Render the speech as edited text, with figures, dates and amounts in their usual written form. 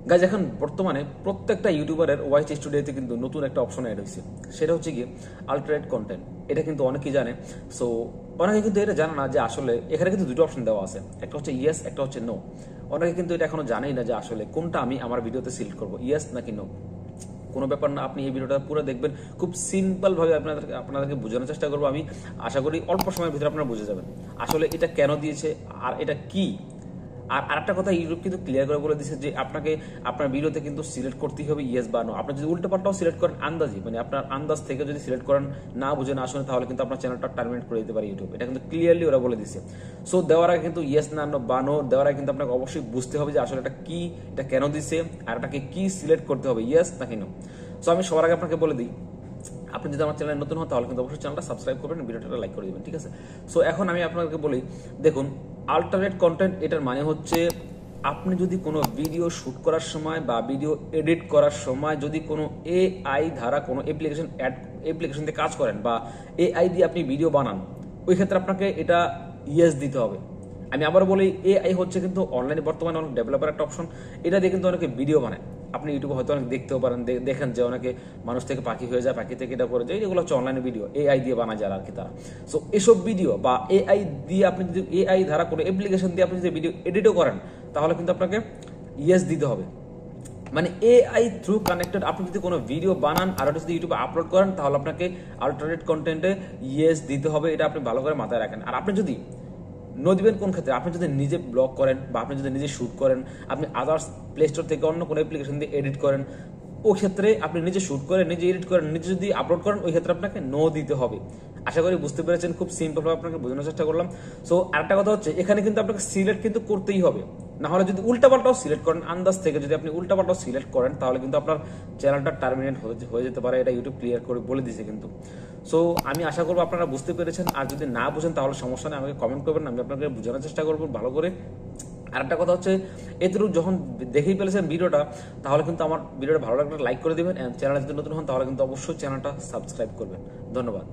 Guys এখন বর্তমানে প্রত্যেকটা ইউটিউবারের ওয়াইটি স্টুডিওতে কিন্তু নতুন একটা অপশন অ্যাড হয়েছে, সেটা হচ্ছে কি আল্টারনেট কন্টেন্ট। এটা কিন্তু অনেকেই জানে। সো অনেকে কিন্তু এটা জানে না যে আসলে এখানে কিন্তু দুটো অপশন দেওয়া আছে, একটা হচ্ছে ইয়েস, একটা হচ্ছে নো। অনেকে কিন্তু এটা এখনো জানেই না যে আসলে কোনটা আমি আমার ভিডিওতে সিলেক্ট করবো, ইয়েস নাকি নো। কোনো ব্যাপার না, আপনি এই ভিডিওটা পুরো দেখবেন, খুব সিম্পল ভাবে আপনাদেরকে বোঝানোর চেষ্টা করবো আমি। আশা করি অল্প সময়ের ভিতরে আপনারা বুঝে যাবেন আসলে এটা কেন দিয়েছে আর এটা কি। আর আরেকটা কথা ইউটিউব কিন্তু ক্লিয়ার করে বলে দিচ্ছে যে আপনাকে আপনার ভিডিওতে কিন্তু সিলেক্ট করতেই হবে ইয়েস বা নো। আপনি যদি উল্টো পাল্টাও সিলেক্ট করেন আন্দাজি, মানে আপনার আন্দাজ থেকে যদি সিলেক্ট করেন, না বুঝে না শুনে, তাহলে কিন্তু আপনার চ্যানেলটা টার্মিনেট করে দিতে পারে ইউটিউব। এটা কিন্তু ক্লিয়ারলি ওরা বলে দিচ্ছে। সো দেওয়ার আগে কিন্তু ইয়েস না বা নো দেওয়ার আগে কিন্তু আপনাকে অবশ্যই বুঝতে হবে যে আসলে এটা কি, এটা কেন দিচ্ছে, আর এটাকে কি সিলেক্ট করতে হবে, ইয়েস নাকি নো। সো আমি সবার আগে আপনাকে বলে দিই, আপনি যদি আমার চ্যানেলে নতুন হন তাহলে কিন্তু অবশ্যই চ্যানেলটা সাবস্ক্রাইব করবেন, ভিডিওটা লাইক করে দেবেন, ঠিক আছে। সো এখন আমি আপনাকে বলি, দেখুন আল্টারনেট কন্টেন্ট এটার মানে হচ্ছে আপনি যদি কোনো ভিডিও শুট করার সময় বা ভিডিও এডিট করার সময় যদি কোনো এআই ধারা কোনো অ্যাপ্লিকেশন দিয়ে কাজ করেন বা এআই দিয়ে আপনি ভিডিও বানান, ওই ক্ষেত্রে আপনাকে এটা ইয়েস দিতে হবে। আমি আবার বলি, এআই হচ্ছে কিন্তু অনলাইনে বর্তমানে অনেক ডেভেলপার একটা অপশন, এটা দিয়ে কিন্তু অনেকে ভিডিও বানায়। আপনি ইউটিউবে হয়তো অনেক দেখতেও পারেন, দেখেন যে অনেকে মানুষ থেকে পাখি হয়ে যায়, পাখি থেকে এটা করে যায়, এগুলো হচ্ছে অনলাইনে ভিডিও এআই দিয়ে বানায় যারা আর কি তারা। সো এসব ভিডিও বা এআই দিয়ে আপনি যদি এআই ধারা কোনো অ্যাপ্লিকেশন দিয়ে আপনি যদি ভিডিও এডিটও করেন, তাহলে কিন্তু আপনাকে ইয়েস দিতে হবে। মানে এআই থ্রু কানেক্টেড আপনি যদি কোনো ভিডিও বানান আর ওটা যদি ইউটিউবে আপলোড করেন, তাহলে আপনাকে আল্টারনেট কন্টেন্টে ইয়েস দিতে হবে। এটা আপনি ভালো করে মাথায় রাখেন। আর আপনি যদি নো দিবেন কোন ক্ষেত্রে, আপনি যদি নিজে ব্লগ করেন বা আপনি যদি নিজে শুট করেন, আপনি আদার্স প্লে স্টোর থেকে অন্য কোনো অ্যাপ্লিকেশন দিয়ে এডিট করেন, ওই ক্ষেত্রে আপনি নিজে শুট করেন, নিজে এডিট করেন, নিজে যদি আপলোড করেন, ওই ক্ষেত্রে আপনাকে নো দিতে হবে। আশা করি বুঝতে পেরেছেন, খুব সিম্পল ভাবে আপনাকে বোঝানোর চেষ্টা করলাম। সো আরেকটা কথা হচ্ছে, এখানে কিন্তু আপনাকে সিলেক্ট কিন্তু করতেই হবে, না হলে যদি উল্টাপাল্টাও সিলেক্ট করেন আন্দাজ থেকে, যদি আপনি উল্টাপাল্টাও সিলেক্ট করেন, তাহলে কিন্তু আপনার চ্যানেলটা টার্মিনেট হয়ে যেতে পারে। এটা ইউটিউব ক্লিয়ার করে বলে দিয়েছে কিন্তু। সো আমি আশা করবো আপনারা বুঝতে পেরেছেন। আর যদি না বুঝেন তাহলে সমস্যা নেই, আমাকে কমেন্ট করবেন, আমি আপনাকে বোঝানোর চেষ্টা করবো ভালো করে। আর একটা কথা হচ্ছে, এতটুকু যখন দেখেই ফেলেছেন ভিডিওটা, তাহলে কিন্তু আমার ভিডিওটা ভালো লাগলে লাইক করে দিবেন। চ্যানেলে যদি নতুন হন তাহলে কিন্তু অবশ্যই চ্যানেলটা সাবস্ক্রাইব করবেন। ধন্যবাদ।